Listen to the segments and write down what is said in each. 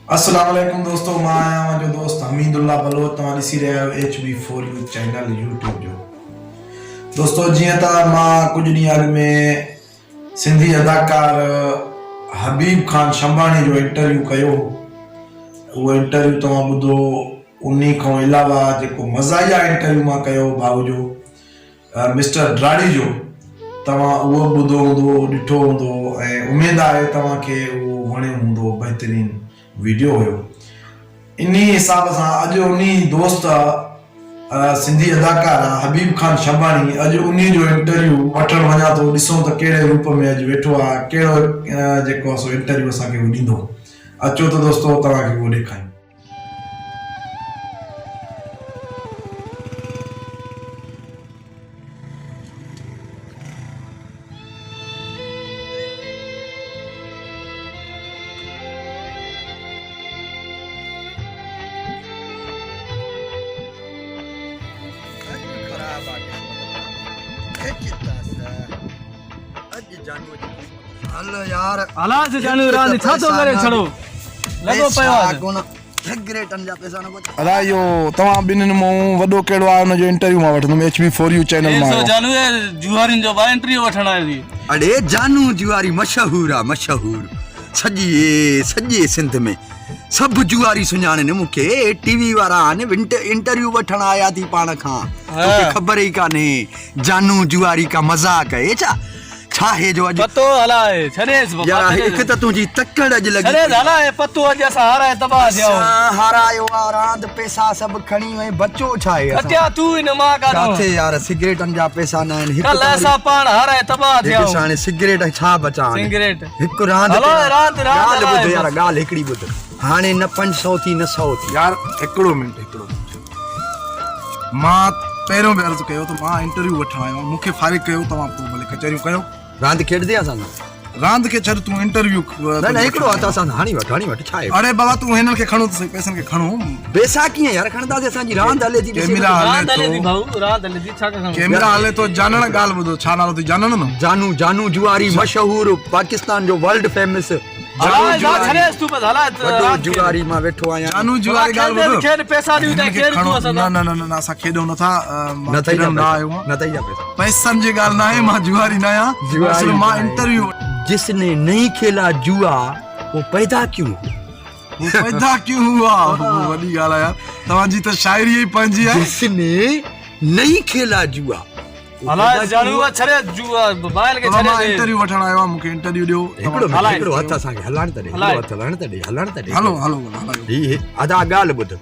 अस्सलाम वालेकुम दोस्तों, मां आया हूं जो दोस्त हमीदुल्ला बलोच तव्हां ॾिसी रहिया आहियो HB4U चैनल यूट्यूब जो। दोस्तों जीअं त मां कुझु ॾींहं अॻु में सिंधी अदाकार हबीब खान शंबाणी जो इंटरव्यू कयो। उहो इंटरव्यू तव्हां ॿुधो। उन खां अलावा जेको मज़ाहिया इंटरव्यू मां कयो भाऊ जो मिस्टर ड्राड़ी जो, तव्हां उहो ॿुधो हूंदो, ॾिठो हूंदो ऐं उमेदु आहे तव्हांखे उहो वणियो हूंदो। बहितरीन वीडियो हुयो। इन हिसाब सां अॼु उन दोस्त सिंधी अदाकार हबीब खान शंबाणी, अॼु उन जो इंटरव्यू वठणु वञा थो। ॾिसूं त कहिड़े रूप में अॼु वेठो आहे, कहिड़ो जेको आहे सो इंटरव्यू असांखे उहो ॾींदो। अचो त दोस्तो तव्हांखे उहो ॾेखारियूं। हलो यार हालात जानू रात छा तो करे छड़ो लगो पयो कोन सिगरेटन जा पैसा न बचा। अदा यो तव्हां ॿिन्हिनि मां वॾो कहिड़ो आहे हुन जो इंटरव्यू मां वठंदुमि HB4U चैनल मां। जानू जुवारिन जो बा इंटरव्यू वठण आई। अरे जानू जुवारी मशहूर आ, मशहूर सॼे सिंध में सब जुवारी सुञाणनि मूंखे। टीवी वारा आहिनि, इंटरव्यू वठण आया थी पाण खां। तोखे ख़बर ई कान्हे जानू जुवारी का मज़ाक है छा है जो अॼु पतो हलाए छरेस बाबा यार हिकु त तुंहिंजी तकड़ अॼु लॻी छरेस हलाए पतो अॼु असां हाराए तबाह थियो। हारायो आ रांद पैसा सभु खणी वई, बचो छा आहे कटिया तू इन मां काढो काथे यार सिगरेटन जा पैसा न आहिनि। कल असां पाण हाराए तबाह थियो। हिकु साणे सिगरेट छा बचा सिगरेट हिकु रांद हलो रांद ॻाल्हि ॿुध यार, ॻाल्हि हिकिड़ी ॿुध। हाणे न 500 थी न 100 थी यार। हिकिड़ो मिंट मां पहिरियों बि अर्ज़ु कयो त मां इंटरव्यू वठण आयो आहियां। मूंखे फारिग कयो, तव्हां पोइ भले कचहरियूं कयो। रांद खेॾंदे असां रांद खे छॾ, तूं इंटरव्यू न हिकिड़ो हथ असां हाणी वठ छा आहे। अरे बाबा तूं हिननि खे खणो त सही, पैसनि खे खणो। पैसा कीअं यार खणंदासीं, असांजी रांद हले थी। कैमरा रांद हले हले थी थो, भाऊ रांद हले थी छा कयूं। कैमरा हले थो। जानण ॻाल्हि ॿुधो, छा नालो अथई जानण न? जानू जुवारी मशहूर पाकिस्तान जो वर्ल्ड फेमस छरेस तू बस हलाए जुवारी मां वेठो आहियां। जानू जुवारी ॻाल्हि ॿुधो। खेड पैसा ॾियो त खेड तू असां न असां खेॾूं नथा। न थई न आयो न थई पैसा पैसनि जी ॻाल्हि न आहे। मां जुवारी न आहियां, सिर्फ़ु मां इंटरव्यू। जिसने नहीं खेला जुआ वो पैदा क्यों पैदा क्यों हुआ? वॾी ॻाल्हि आहे यार, तव्हांजी त शाइरी ई पंहिंजी आहे। जिसने नहीं खेला जुआ हलाए जानू छरे जुआ मोबाइल के छरे। मां इंटरव्यू वठण आयो आहियां, मूंखे इंटरव्यू ॾियो। हिकिड़ो हथ असांखे हलाइण त ॾे, हथ हलाइण त ॾे। हलो ही अदा ॻाल्हि ॿुध।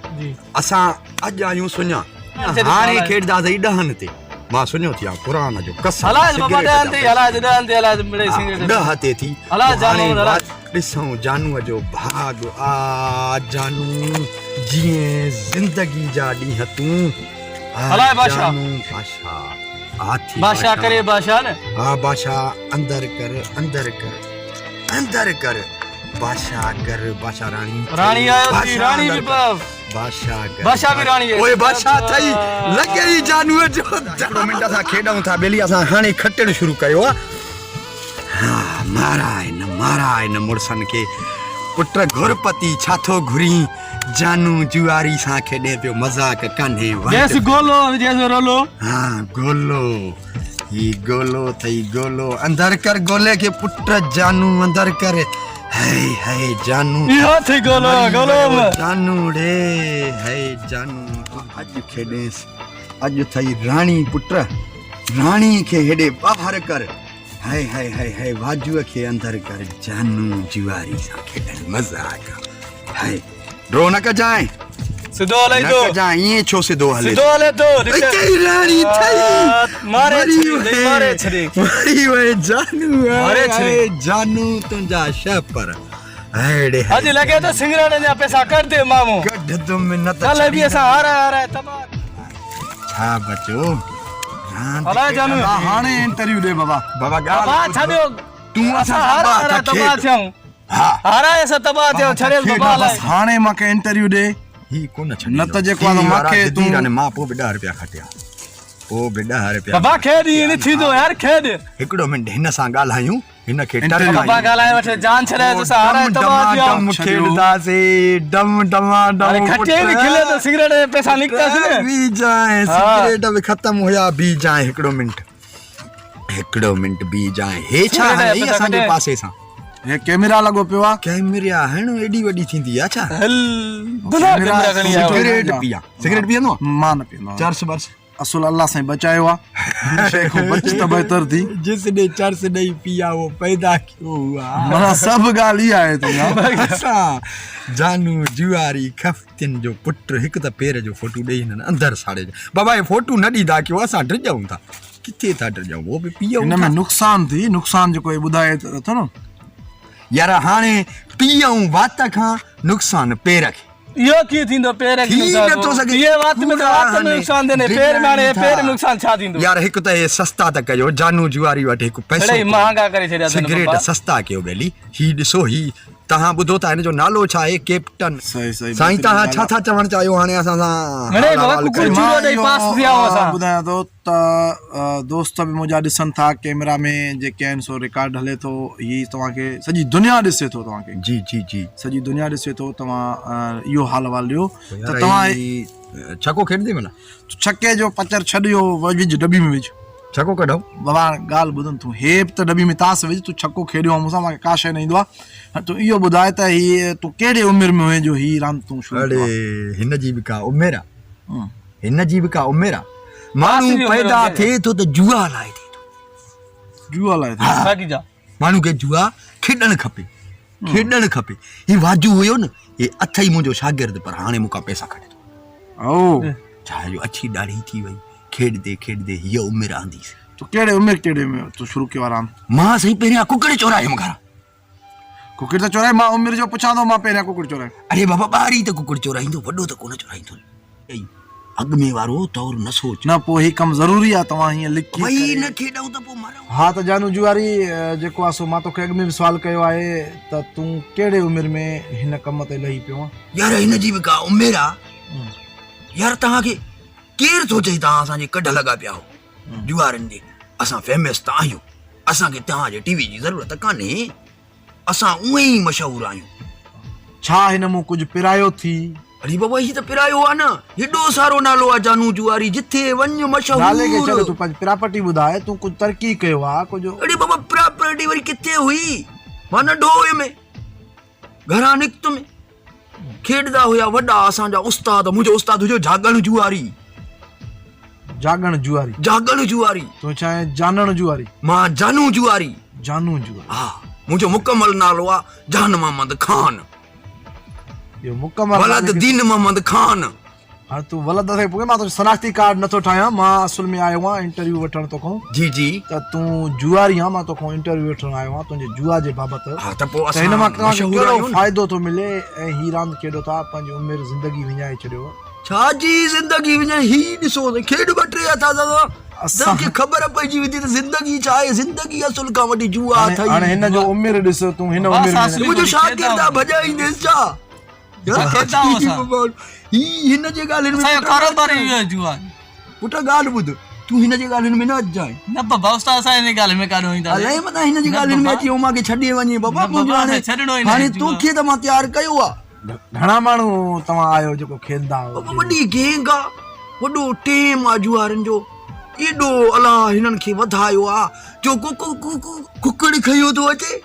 असां अॼु आहियूं सुञा, हाणे खेॾंदासीं ॾहनि ते। मां सुञो थी आहियां क़ुरान जो कसम। हलाए बाबा ॾहनि ते हलाए मिड़े सिगरेट ॾह ते थी हलाए जानू ॾिसूं जानूअ जो भाग आ। जानू जीअं ज़िंदगी जा ॾींहं तूं हलाए बादशाह हाथी बादशाह करे बादशाह न। हाँ बादशाह अंदर कर बादशाह कर बादशाह रानी आयो थी, रानी भी बादशाह भी रानी है। ओए बादशाह थई लगे ई जानू जो। हिकिड़ो मिंट असां खेॾूं था बेली। असां हाणे खटण शुरू कयो आहे। हाँ मारा न मुड़सन खे पुट घुरपति छा थो घुरी। जानू जुआरी सां खेॾे पियो, मज़ाक कान्हे। जैसे गोलो जैसे रोलो। हाँ गोलो ही गोलो थई गोलो। अंदर कर गोले के पुट जानू अंदर कर। है जानू यो थी गोलो जानू रे है जानू अॼु खेॾेस। अॼु थई राणी पुट, राणी खे हेॾे ॿाहिरि कर। है वाजूअ खे अंदर कर। जानू जुआरी सां खेॾण मज़ाक है। ड्रो न कजाए, सिधो हले तो कजाए। ये छो सिधो हले तो कई रानी थई मारे छरे मरी वे जानू जानू तुंजा शपर हेड़े अज लगे तो सिंगराने जा पैसा कर दे मामू गड तुम न कल भी ऐसा हारा तबाह छा बचो। हला जानू हाणे इंटरव्यू दे बाबा। बाबा छाड़ो तू असां हारा तबाह थियो। हारा ऐसा तबाह थियो छरे बाबा बस हाणे मांखे इंटरव्यू दे। ही कोन छॾी न त जेको आहे मांखे तू मां पोइ 10 रुपया खटिया। ओ बेटा हरे प्यार बाबा खेद ही नहीं थी दो यार खेद हिकड़ो मिनट हिन सां ॻाल्हायूं हिन खे बाबा ॻाल्हाए वठे जान छॾाए तो सहारा तबाह थियो डम खेॾंदासीं डम डमा अरे डम खटे नि खिले तो सिगरेट में पैसा निकतासी ने बी जाए सिगरेट बि ख़तम हुया बी जाए हिकिड़ो मिंट बी जाए हे छा आहे ई असांजे पासे सां हे कैमरा लॻो पियो आहे कैमरा हाणे एॾी वॾी थींदी आहे छा हल दुला कैमरा खणी आयो सिगरेट पीअंदो मां न पीअंदो चर्स बर्स असुल अल्लाह साईं बचायो आहे शइ खां बच त बहितर थी जिसने चर्स नहीं पिया वो पैदा क्यों हुआ माना सभु ॻाल्हि इहा आहे तुंहिंजा असां जानू जुआरी खफ्तिन जो पुट हिकु त पेर जो फोटो ॾेई हिननि अंदरि साड़े बाबा हे फोटो न ॾींदा कयो असां ड्रिजाऊं था किथे था ड्रिजाऊं वो बि पीऊं हिन में नुक़सान जेको ॿुधाए थो न यार हाणे पीऊं वात खां नुक़सान पेर खे यो की थींदो पेर थी नथो सघे ये बात में तो वात में नुक़सान देने पेर में पेर नुक़सान छा थींदो यार हिकु त हे सस्ता त कयो जानू जुआरी वटि हिकु पैसो अरे महांगा करे छॾिया अथनि सिगरेट बाबा। सस्ता कयो बेली ही ॾिसो ही तव्हां ॿुधो था हिन जो नालो छा आहे कैप्टन सही साईं तव्हां छा था चवणु चाहियो हाणे असां सां अरे बाबा कुकुर चूरो ॾेई पास थिया हुआ असां ॿुधायां थो त दोस्त बि मुंहिंजा ॾिसनि था कैमरा में जेके आहिनि सो रिकॉर्ड हले थो ही तव्हांखे सॼी दुनिया ॾिसे थो तव्हांखे जी जी जी सॼी दुनिया ॾिसे थो तव्हां इहो हाल वाल ॾियो त तव्हां छको खेॾंदी मला छके जो पचर छॾियो विझ डॿी में विझ छको कढो बाबा ॻाल्हि ॿुधनि तूं हे बि त डॿी में तास विझ तूं छको खेॾियो आहे मूंसां मूंखे का शइ न ईंदो आहे तूं इहो ॿुधाए त हीअ तूं कहिड़े उमिरि में हुए जो हीअ रांदि तूं शुरू अरे कयो आहे? हिन जी बि का उमेर आहे हिन जी बि का उमेर आहे जी माण्हू उमिरि पैदा आहे। थिए थो त जुआ लाइ थिए थो जुआ लाइ बाक़ी जा माण्हू खे जुआ खेॾणु खपे ही वाजू हुयो न हे अथई मुंहिंजो शागिर्द पर हाणे मूंखां पैसा खणे थो ओ छा जो अछी ॾाढ़ी थी वई खेॾंदे हीअ उमिरि आंदीसीं तूं कहिड़े में तूं शुरू कयो आहे रांदि मां सही पहिरियां कुकड़ चोरायुमि घरां कुकड़ त चोराए मां उमिरि जो पुछां थो मां पहिरियां कुकड़ चोराए अरे बाबा ॿाहिरि त कुकड़ चोराईंदो वॾो त कोन चोराईंदो अॻु में वारो तौरु न सोच न पोइ ही कमु ज़रूरी आहे तव्हां हीअं लिखी भई करे- न खेॾूं त पोइ मरूं हा त जानू जुआरी जेको आहे सो मां तोखे अॻु में बि सुवाल कयो आहे त तूं कहिड़े उमिरि में हिन कम ते लही पियो आहे यार हिन जी बि का उमिरि आहे यार तव्हांखे केरु सोचे तव्हां असांजे कढ लॻा पिया हो जुआरनि जे असां फेमस त आहियूं असांखे तव्हांजे टीवी जी ज़रूरत कान्हे असां उहे ई मशहूरु आहियूं छा हिन मूं कुझु पिरायो थी अरे बाबा ही त पिरायो आहे न हेॾो सारो नालो आहे जानू जुआरी जिथे वञ नाले खे छॾ मशहूरु तूं पंहिंजी प्रॉपर्टी ॿुधाए तूं कुझु तरक़ी कयो आहे कुझु अरे बाबा प्रॉपर्टी वरी किथे हुई मां नंढो हुयुमि घरां निकितुमि खेॾंदा हुया वॾा असांजा उस्ताद मुंहिंजो उस्ताद हुयो जागण जुआरी जागण जुआरी तूं चाहे जानण जुआरी मां जानू जुआरी जानू जुआरी हा मुंहिंजो मुकमल नालो आहे जान मोहम्मद खान इहो मुकमल वलद दीन मोहम्मद खान हाणे तूं वलद थे पोइ मां तुंहिंजो शनाख्ती कार्ड नथो ठाहियां मां असुल में आयो आहियां इंटरव्यू वठण तोखां जी जी त तूं जुआरी आहे मां तोखां इंटरव्यू वठण आयो आहियां तुंहिंजे जुआ जे बाबति हा त पोइ त असां हिन मां तव्हांखे मशहूरु कहिड़ो आहियूं न। फ़ाइदो थो मिले ऐं ही रांदि खेॾो था पंहिंजी उमिरि ज़िंदगी विञाए छॾियो छा जी ज़िंदगी वञे ही ॾिसो त खेॾ ॿ टे था दादा असांखे ख़बर पइजी वेंदी त ज़िंदगी छा आहे ज़िंदगी असुल खां वॾी जुआ अथई हाणे हिन जो उमिरि ॾिस तूं हिन बस उमिरि असली में मुंहिंजो शागिर्द आहे भॼाईंदेसि छा खेॾंदा हुआसीं। ही हिन जे ॻाल्हियुनि असांजो में कारोबार ई इहो जुआ पुट ॻाल्हि ॿुध तूं हिन जे ॻाल्हियुनि में न अचिजांइ न बाबा उस्ताद असां हिन ॻाल्हि में काॾो ईंदा अलाए मथां हिन जी ॻाल्हियुनि में अची मूंखे छॾे वञे बाबा न मुंहिंजो बाबा, हाणे छॾिणो ई न हाणे आहे जुआ। तोखे त मां तयारु कयो आहे घणा माण्हू तव्हां आहियो जेको खेॾंदा बाबा वॾी गैंग आहे वॾो टेम आहे जुआरनि जो एॾो अलाह हिननि खे वधायो आहे जो कुकड़ खयो थो अचे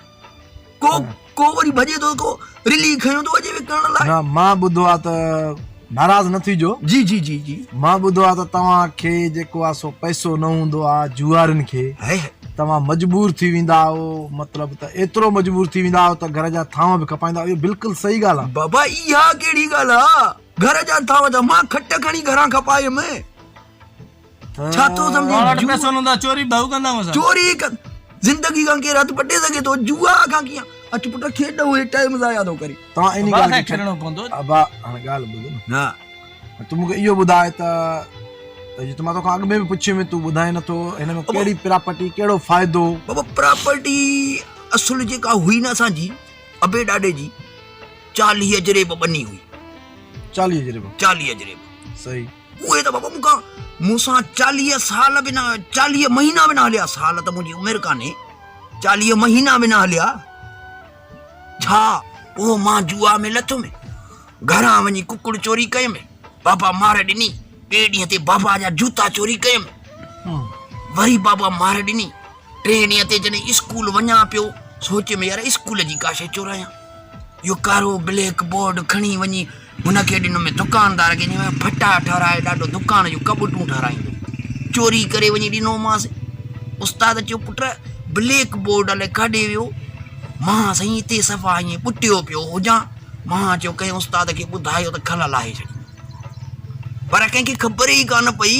को वरी भॼे थो को रिली खयो थो अचे विकण लाइ न मां ॿुधो आहे त नाराज़ न थीजो जी जी जी जी मां ॿुधो आहे त तव्हांखे जेको आहे सो पैसो न हूंदो आहे जुआरनि खे है तव्हां मजबूर थी वेंदा आहियो मतिलबु त एतिरो मजबूर थी वेंदा आहियो त घर जा थांव बि खपाईंदा आहियो इहो बिल्कुलु सही ॻाल्हि आहे बाबा इहा कहिड़ी ॻाल्हि आहे घर जा थाव जा मां खट खणी घरां खपायुमि छा थो पाण वटि सम्झे पैसो न हूंदा चोरी भाऊ कंदा हुआसीं चोरी ज़िंदगी खां केरु हथु पटे सघे थो जुआ खां कीअं अच पुट खेॾ उहे टाइम ज़ाया थो करे तव्हां इन बाबा ॻाल्हि खे खेॾणो पवंदो अबा हाणे ॻाल्हि ॿुध न न तूं मूंखे इहो ॿुधाए त जीअं मां तोखां अॻु में बि पुछियो में तूं ॿुधाए नथो हिन में कहिड़ी प्रॉपर्टी कहिड़ो फ़ाइदो बाबा प्रॉपर्टी असुल जेका हुई न असांजी अबे ॾाॾे जी 40 अजरेब बनी हुई 40 जरिबो 40 अजरेब सही उहे त बाबा मूंसां 40 साल बि न 40 महीना बि न हलिया साल त मुंहिंजी उमिरि कान्हे 40 महीना में न हलिया छा ओ मां जुआ में लथो में घरां वञी कुकुड़ चोरी कय में बाबा मार ॾिनी टे ॾींहं ते बाबा जा जूता चोरी कय में वरी बाबा मार ॾिनी 3 ॾींहं ते जॾहिं स्कूल वञा पियो सोच में यार स्कूल जी का शइ चोरायां यो कारो ब्लैक बोर्ड खणी वञी हुनखे ॾिनो में दुकानदार खे ॾिनो फटा ठहराए ॾाढो दुकान जूं कबूटूं ठहराईंदो चोरी करे वञी ॾिनोमांसि उस्ताद चयो पुट ब्लैक बोर्ड लाइ काॾे वियो मां साईं हिते सफ़ा ईअं पुटियो पियो हुजां मां चयो कंहिं उस्ताद खे ॿुधायो त खल लाहे छॾी पर कंहिंखे ख़बर ई कान पई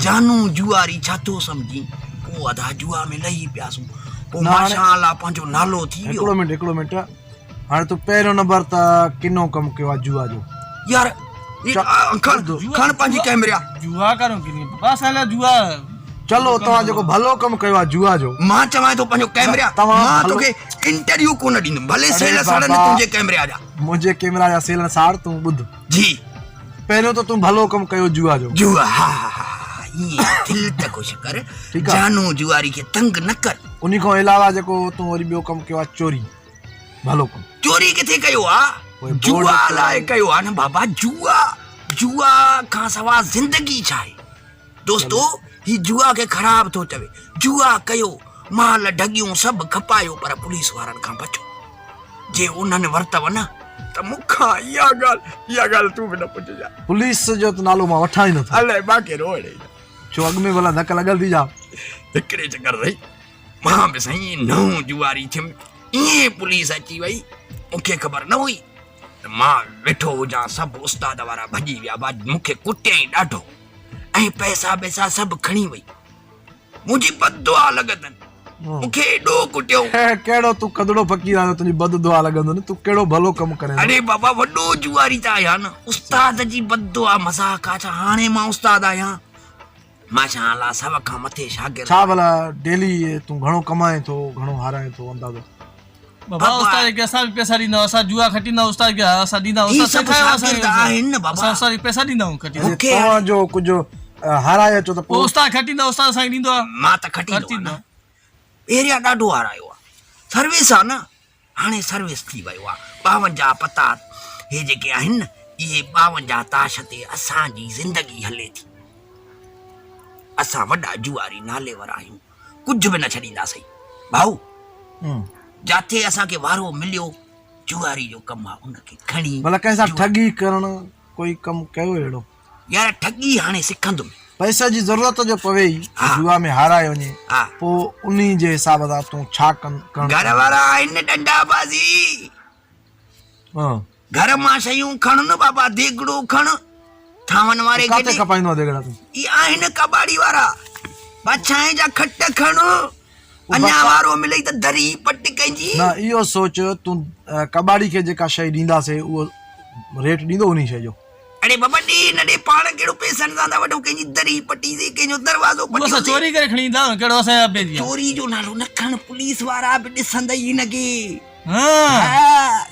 जानू जुआरी छा थो सम्झी पोइ अधा जुआ में लही पियासूं पोइ माशाअल्लाह पंहिंजो नालो थी वियो हिकिड़ो मिंट हाणे तूं पहिरियों नंबर त किनो कमु कयो आहे जुआ जो यार खण पंहिंजी कैमरा जुआ करो कि नहीं बाबा साला जुआ चलो तव्हां जेको भलो कमु कयो आहे जुआ जो मां चवां थो पंहिंजो कैमरा मां तोखे इंटरव्यू कोन ॾींदुमि भले सेल साड़नि तुंहिंजे कैमरा जा मुंहिंजे कैमरा जा सेल साड़ तूं ॿुध जी पहिरियों त तूं भलो कमु कयो जुआ जो जुआ हा ईअं दिलि त कुझु कर जानू जुआरी खे तंग न कर उन खां अलावा जेको तूं वरी ॿियो कमु कयो आहे चोरी भलो कमु चोरी किथे कयो आहे जुआ लाइ कयो आहे न बाबा जुआ खां सवाइ ज़िंदगी छा आहे दोस्तो ही जुआ खे ख़राब थो चवे जुआ कयो माल ढगियूं सभु खपायो पर पुलिस वारनि खां बचो जे उन्हनि वरतव न त मूंखां इहा ॻाल्हि तूं बि न पुछजां पुलिस जो त नालो मां वठां ई नथो अलाए बाक़ी रोड़े छो अॻु में भला धक लॻल थी जा हिकिड़े चकर रही मां बि साईं नओं जुआरी थियुमि ईअं पुलिस अची वई मूंखे ख़बर न हुई त मां वेठो हुजां सभु उस्ताद वारा भॼी विया मूंखे कुटियईं ॾाढो ऐं पैसा सभु खणी वई मुंहिंजी बददुआ लॻंदनि मूंखे एॾो कुटियो कहिड़ो तूं कदड़ो फ़क़ीर आहियो तुंहिंजी बददुआ लॻंदो न तूं कहिड़ो भलो कमु करे अरे बाबा वॾो जुआरी त आहियां न उस्ताद जी बददुआ मज़ाक आहे छा हाणे मां उस्ताद आहियां माशाअल्लाह सभ खां मथे शागिर्द छा भला डेली तूं घणो कमाए थो घणो हाराए थो अंदाज़ो बाबा उस्ताद के असां पैसा ॾींदा असां जुआ खटींदा उस्ताद के असां ॾींदा उस्ताद सेखारियो शागिर्द आहिनि न बाबा असां पैसा ॾींदा खटी तव्हांजो कुझु हाराए अचो त पोइ उस्ताद खटींदा उस्ताद असांखे ॾींदो आहे मां त खटींदो पहिरियां ॾाढो हारायो आहे सर्विस आहे न हाणे सर्विस थी वियो आहे 52 पता हे जेके आहिनि न इहे 52 ताश ते असांजी ज़िंदगी हले थी असां वॾा जुआरी नाले वारा आहियूं कुझु बि न छॾींदासीं भाऊ जिथे असांखे वारो मिलियो जुआरी जो कमु आहे उनखे खणी भला कंहिंसां ठगी करणु कोई कमु कयो अहिड़ो यार ठगी हाणे सिखंदुमि पैसे जी ज़रूरत जो पवे ई जुआ में हाराए वञे पोइ उन्ही जे हिसाब सां तूं छा करणु घर वारा आहिनि डंडाबाज़ी घर मां शयूं खण न बाबा देगड़ो खण थावन वारे किथे खपाईंदो आहे देगड़ा तूं ई आहिनि कबाड़ी वारा बादशाह जा खट खण अञा वारो मिले त दरी पट कंहिंजी न इहो सोच तूं कबाड़ी खे जेका शइ ॾींदासीं उहो रेट ॾींदो उन्ही शइ जो अरे बाबा ॾे न ॾे पाण कहिड़ो पैसनि सां था वठो कंहिंजी दरी पटी से कंहिंजो दरवाज़ो असां चोरी करे खणी ईंदा कहिड़ो असांजा पेजी चोरी जो नालो न खण पुलिस वारा बि ॾिसंदा ई हिनखे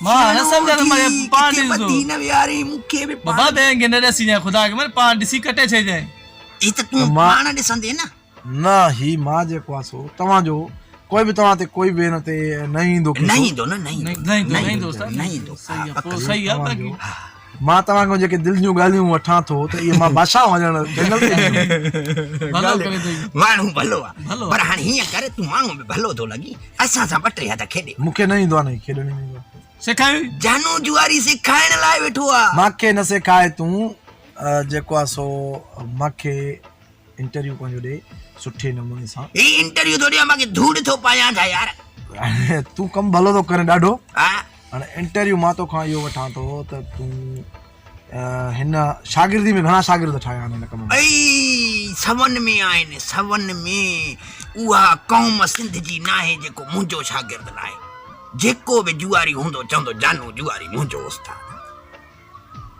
मां न सम्झा त मां पाण ॾिसो न वियारे मूंखे बि बाबा देंगे न ॾिसी जाए ख़ुदा के मन पाण ॾिसी कटे छे जाए ई त तूं पाण ॾिसंदे न ही मां जेको आहे सो तव्हांजो कोई बि तव्हां ते कोई बि हिन ते न ईंदो नहीं दोस्त नहीं सही आहे बाक़ी मां तव्हांखां जेके दिलि जूं ॻाल्हियूं वठां थो त इहे मां बादशाह वञणु जंगल माण्हू भलो आहे पर हाणे हीअं करे तूं माण्हू बि भलो थो लॻी असां सां 2-3 हथ खेॾे मूंखे न ईंदो आहे न खेॾणु न ईंदो आहे सेखारियो जानू जुआरी सेखारण लाइ वेठो आहे मूंखे न सेखारे तूं जेको आहे सो मूंखे इंटरव्यू पंहिंजो ॾे सुठे नमूने सां ही इंटरव्यू थो ॾियां मूंखे धूड़ थो पायां छा यार तूं कमु भलो थो करे ॾाढो हा हाणे इंटरव्यू मां तोखां इहो वठां थो त तूं हिन शागिर्दी में घणा शागिर्द ठाहिया आहिनि हिन कम में ऐं सवन में आहिनि सवन में उहा क़ौम सिंध जी नाहे जेको मुंहिंजो शागिर्द नाहे जेको बि जुआरी हूंदो चवंदो जानू जुआरी मुंहिंजो उस्ताद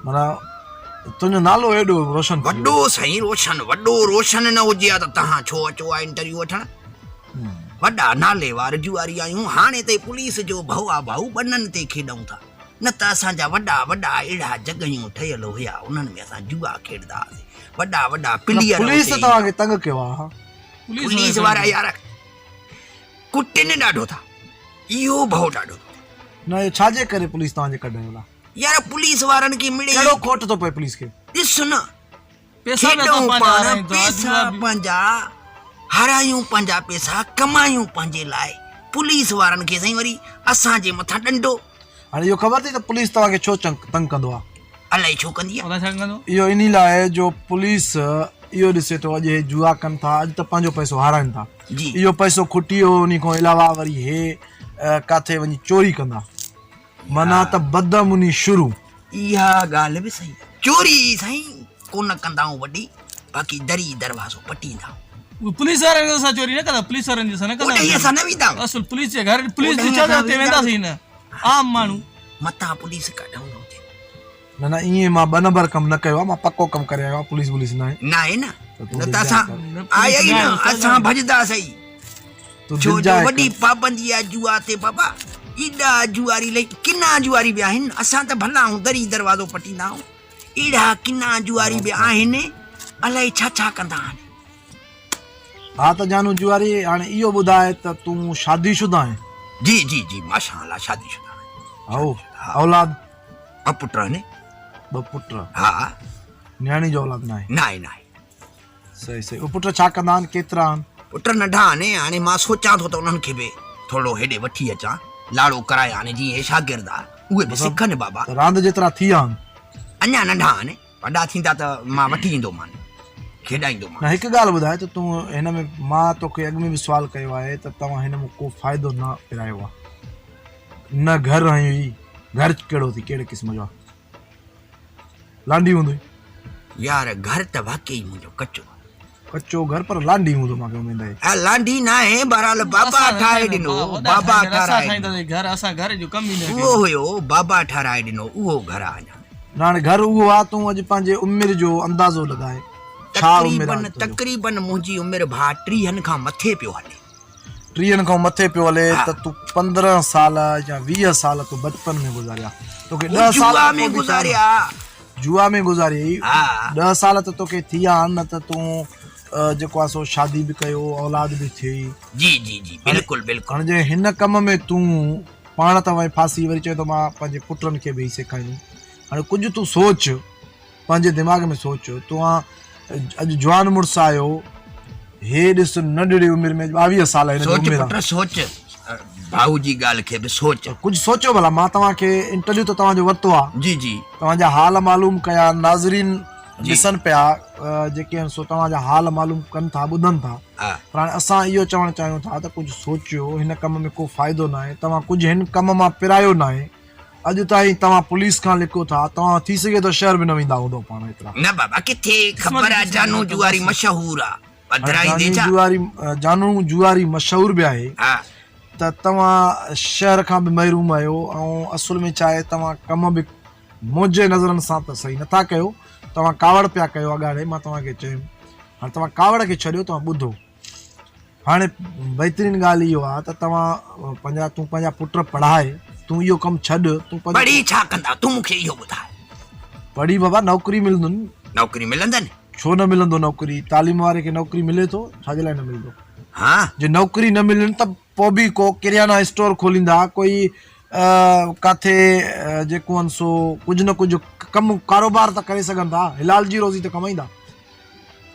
माना तुंहिंजो नालो एॾो रोशन वॾो साईं रोशन न हुजे त तव्हां छो अचो आहे इंटरव्यू वठण वॾा नाले वार जुआरी आहियूं हाणे त पुलिस जो भवा भाऊ बननि ते खेॾूं था न त असांजा वॾा अहिड़ा जॻहियूं ठहियल हुया उन्हनि में असां जुआ खेॾंदा हुआसीं वॾा प्लेयर पुलिस तव्हांखे तंग कयो आहे पुलिस वारा यार कुटिन ॾाढो था इहो भउ ॾाढो न इहो छाजे करे पुलिस तव्हांजे कढण वाला यार पुलिस वारनि खे मिले कहिड़ो खोट थो पए पुलिस खे ॾिस न पैसा में खेॾूं तो पाण पाना नहीं तो पैसा जुआ भी पंहिंजा हारायूं पंहिंजा पैसा कमायूं पंहिंजे लाइ पुलिस वारनि खे साईं वरी असांजे मथां ॾंडो हाणे इहो ख़बर अथई त पुलिस तव्हांखे छो तंग कंदो आहे अलाए छो कंदी आहे पता छा कंदो इहो इन लाइ जो पुलिस इहो ॾिसे थो अॼु हे जुआ कनि था अॼु त पंहिंजो पैसो हाराइनि था जी इहो पैसो खुटी वियो उन खां अलावा वरी हे किथे वञी चोरी कंदा माना त बदमुनी शुरू इहा ॻाल्हि बि सही चोरी साईं कोन कंदाऊं वॾी बाक़ी दरी दरवाज़ो पटींदा वो पुलिस वारनि जो असां चोरी न कंदा पुलिस वारनि जो असां न ओॾे कंदा असां न वेंदा असुल पुलिस जे घर पुलिस ओॾे जी छा असां ते वेंदासीं न आम माण्हू मथां पुलिस कढूं हुजे न न ईअं मां ॿ नंबर कमु न कयो आहे मां पको कमु करे आयो आहियां पुलिस वुलिस न आहे न आहे न तूं न त असां आया ई न असां भॼदा सही तूं छो जो दिलजाए वॾी पाबंदी आहे जुआ ते बाबा एॾा जुआरी लई किना जुआरी बि आहिनि असां त भला आहियूं दरी दरवाज़ो पटींदा आहियूं अहिड़ा किना जुआरी बि आहिनि अलाए छा छा कंदा आहिनि हा त जानू जुआरी हाणे इहो ॿुधाए त तूं शादीशुदा आहे जी जी जी माशाअल्लाह शादीशुदा हो औलाद अब पुट ने ॿ पुट हा न्याणी जो औलाद न आहे न आहे न आहे सही सही उहे पुट छा कंदा आहिनि केतिरा आहिनि पुट नंढा आहिनि हाणे मां सोचां थो त उन्हनि खे बि थोरो हेॾे वठी अचां लाड़ो कराए हाणे जीअं हे शागिर्द आहे उहे बि सिखनि बाबा त रांदि जेतिरा थी विया आहिनि अञा नंढा आहिनि वॾा थींदा त मां वठी ईंदोमान खेॾाईंदोमान न हिकु ॻाल्हि ॿुधाए त तूं हिन में मां तोखे अॻु में बि सुवाल कयो आहे त तव्हां हिन में को फ़ाइदो न पिरायो आहे न घर आहियूं ही घर कहिड़ो थी कहिड़े क़िस्म जो आहे लांडी हूंदी यार घर त वाकई मुंहिंजो कचो कचो घर पर लांडी हूंदो मूंखे उमेद आहे लांडी न आहे बहरहाल बाबा ठाहे ॾिनो बाबा ठाराए घर असां घर जो कम ई न उहो हुयो बाबा ठाराए ॾिनो उहो घर आहे अञा न हाणे घर उहो आहे तूं अॼु पंहिंजे उमिरि जो अंदाज़ो लॻाए छा उमिरि आहे तुंहिंजो? तक़रीबन मुंहिंजी उमिरि भाउ 30 खां मथे पियो हले 30 खां मथे पियो हले त तूं 15 साल या 20 साल तूं बचपन में गुज़ारिया तोखे 10 साल जुआ में गुज़ारिया जुआ में गुज़ारी हा 10 साल त तोखे थी विया न त तूं जेको आहे सो शादी बि कयो औलाद बि थी जी जी जी बिल्कुलु बिल्कुलु हाणे जे हिन कम में तूं पाण त वई फासी वरी चए थो मां पंहिंजे पुटनि खे बि सेखारींदुमि हाणे कुझु तूं सोच पंहिंजे दिमाग़ में सोच तूं अॼु जवान मुड़ुस आयो हे ॾिस नंढड़ी उमिरि में 22 साल हिन जी सोच उमिरि पुट आहे सोच भाऊ जी ॻाल्हि खे बि सोच कुझु सोचो भला मां तव्हांखे इंटरव्यू त तव्हांजो वरितो आहे जी जी तव्हांजा हाल मालूम कया नाज़रीन जी। ॾिसनि पिया जेके आहिनि सो तव्हांजा हाल मालूम कनि था ॿुधनि था हा पर हाणे असां इहो चवणु चाहियूं था त कुझु सोचियो हिन कम में को फ़ाइदो न आहे तव्हां कुझु हिन कम मां पिरायो न आहे अॼु ताईं तव्हां पुलिस खां लिखो था तव्हां थी सघे तो शहर बि न वेंदा हूंदो पाण एतिरा न बाबा किथे ख़बर आहे जानू जुआरी मशहूर आहे पधराई दे छा जानू जुआरी मशहूर बि आहे हा त तव्हां शहर खां बि महरूम आहियो ऐं असुल में छा आहे तव्हां कम बि मुंहिंजे नज़रनि सां त सही नथा कयो तव्हां कावड़ पिया कयो अॻाड़े मां तव्हांखे चयुमि हाणे तव्हां कावड़ खे छॾियो तव्हां ॿुधो हाणे बहितरीन ॻाल्हि इहो आहे त तव्हां तूं पंहिंजा पुट पढ़ाए तूं इहो कमु छॾ तूं पढ़ी छा कंदा तूं मूंखे इहो ॿुधाए पढ़ी बाबा नौकिरी मिलंदुनि नौकिरी मिलंदनि छो न मिलंदो नौकिरी तालीम वारे खे नौकिरी मिले थो छाजे लाइ न मिलंदो हा जे नौकिरी न मिलनि त पोइ बि को किरियाना स्टोर खोलींदा कोई किथे जेको आहिनि सो कुझु न कुझु कमु कारोबार त करे सघनि था हिलाल जी रोज़ी त कमाईंदा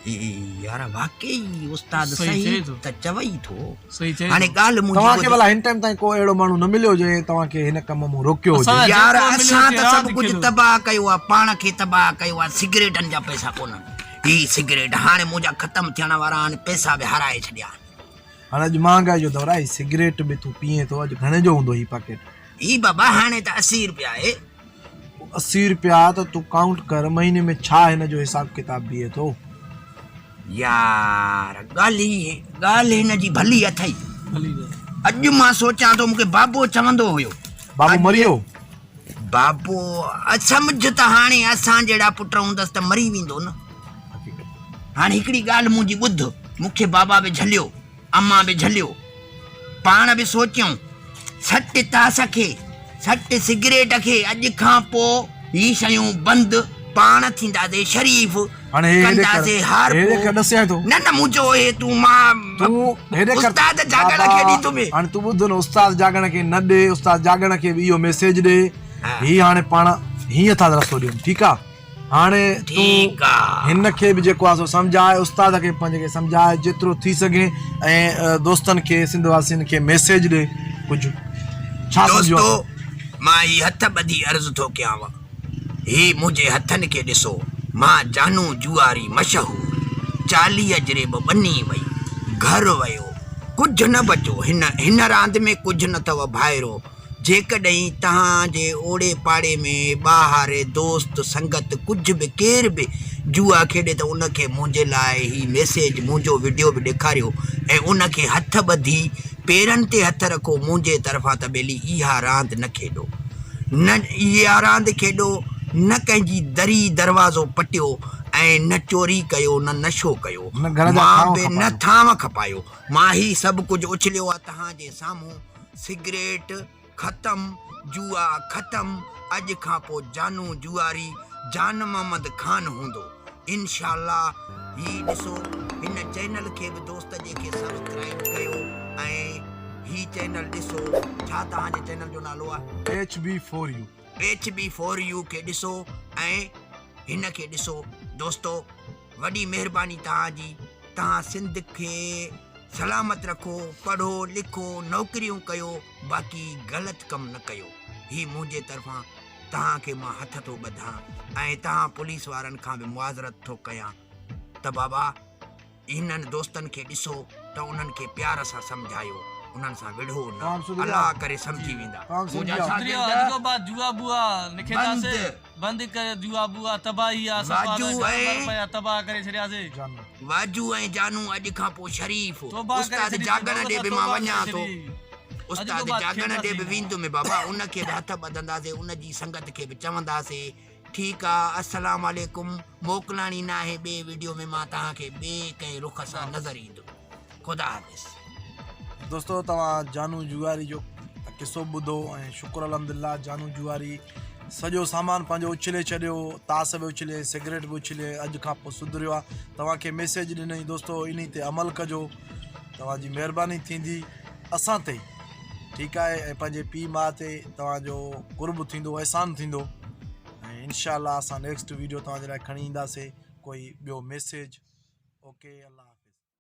यार वाकई उस्ताद सही सही चए थो। त चवई थो सही चए हाणे थो। ॻाल्हि तव्हांखे मुंहिंजी भला हिन टाइम ताईं को अहिड़ो माण्हू न मिलियो जे तव्हांखे हिन कम मां रोकियो हुजे असां- यार जेको मिलियो असां त राति सभु कुझु खेॾो। तबाह कयो आहे पाण खे तबाह कयो आहे सिगरेटनि जा पैसा कोन्हनि ही सिगरेट हाणे मुंहिंजा ख़तमु थियण वारा आहिनि पैसा बि हाराए छॾिया हाणे अॼु महांगाई जो दौरु आहे सिगरेट बि तूं पीए थो अॼु घणे जो हूंदो ही पैकेट ही बाबा हाणे त 80 रुपया आहे 80 रुपया त तूं काउंट कर महीने में छा हिन जो हिसाब किताब बीहे थो यार ॻाल्हि हिन जी भली अथई भली ॻाल्हि। अॼु मां सोचां थो मूंखे बाबो चवंदो हुयो बाबू मरियो बाबो सम्झ त हाणे असां जहिड़ा पुट हूंदसि त मरी वेंदो न हाणे हिकिड़ी ॻाल्हि मुंहिंजी ॿुध मूंखे बाबा बि झलियो अम्मा बि झलियो पाण बि सोचियूं सट तास खे सट सिगरेट खे अॼु खां पोइ ही शयूं बंदि पाण थींदासीं शरीफ़ हाणे हेॾे कंदासीं हार हेॾे कर ॾसें थो न न मुंहिंजो हे तूं मां तूं हेॾे कर उस्ताद जागण खे ॾींदो में हाणे तूं ॿुध न उस्ताद जागण खे न ॾे उस्ताद जागण खे बि इहो मैसेज ॾे ही हाणे पाण हीअं था रस्तो ॾियूं ठीकु आहे हाणे ठीकु आहे हिन खे बि जेको आहे सो सम्झाए उस्ताद खे पंहिंजे खे सम्झाए जेतिरो थी सघे ऐं दोस्तनि खे सिंध वासियुनि खे मैसेज ॾे कुझु छा सम्झो दोस्तो मां ही हथ ॿधी अर्ज़ु थो कयांव ही मुंहिंजे हथनि खे ॾिसो मां जानू जुआरी मशहूर 40 जरेब बनी वई घर वियो कुझु न बचो हिन रांदि में कुझु न अथव भाइरो जेकॾहिं तव्हांजे ओड़े पाड़े में ॿाहिरि दोस्त संगत कुझु बि केर बि जुआ खेॾे त उनखे मुंहिंजे लाइ ही मैसेज मुंहिंजो वीडियो बि ॾेखारियो ऐं उनखे हथ ॿधी पेरनि ते हथ रखो मुंहिंजे तरफ़ां त ॿेली इहा रांदि न खेॾो न इहा रांदि खेॾो न कंहिंजी दरी दरवाज़ो पटियो ऐं न चोरी कयो न नशो कयो मां बि न थांव खपायो मां ही सभु कुझु उछलियो आहे तव्हांजे साम्हूं सिगरेट ख़तमु जुआ ख़तमु अॼु खां पोइ जानू जुआरी जान मोहम्मद खान हूंदो इंशाअल्लाह ही ॾिसो हिन चैनल खे बि दोस्त जेके सब्सक्राइब कयो ऐं ही चैनल ॾिसो छा तव्हांजे चैनल जो नालो आहे HB4U खे ॾिसो ऐं हिन खे ॾिसो दोस्तो वॾी महिरबानी तव्हांजी तव्हां सिंध खे सलामत रखो पढ़ो लिखो नौकरियूं कयो बाक़ी ग़लति कमु न कयो ही मुंहिंजे तरफ़ां तव्हांखे मां हथ थो ॿधां ऐं तव्हां पुलिस वारनि खां बि मुआज़रत थो कयां त बाबा इन्हनि दोस्तनि खे ॾिसो त उन्हनि खे प्यार सां सम्झायो उन्हनि सां विढ़ो न अल्लाह करे सम्झी वेंदा जुआ बुआ निखेदासे बंद कर जुआ बुआ तबाही आ सफा तबाह करे छड़ियासे वाजू ऐं जानू अॼु खां पोइ शरीफ़ उस्ताद जागण ॾे बि मां वञा थो उस्ताद जागण ॾे बि वेंदुमि बाबा उनखे बि हथ ॿधंदासीं उनजी संगत खे बि चवंदासीं ठीकु आहे अस्सलाम वालेकुम मोकिलाणी न आहे ॿिए वीडियो में मां तव्हांखे ॿिए कंहिं रुख सां नज़र ईंदो ख़ुदा हाफ़िज़ दोस्तो तव्हां जानू जुआरी जो किसो ॿुधो ऐं शुक्र अल्हम्दुलिल्लाह जानू जुआरी सॼो सामान पंहिंजो उछले छॾियो तास बि उछले सिगरेट बि उछले अॼु खां पोइ सुधरियो आहे तव्हांखे मैसेज ॾिनई दोस्तो इन ते अमल कजो तव्हांजी महिरबानी थींदी असां ते ठीकु आहे ऐं पंहिंजे पीउ माउ ते तव्हांजो कुर्ब थींदो अहसान थींदो ऐं इंशाअल्लाह असां नेक्स्ट वीडियो तव्हांजे लाइ खणी ईंदासीं कोई ॿियो मैसेज ओके अल्लाह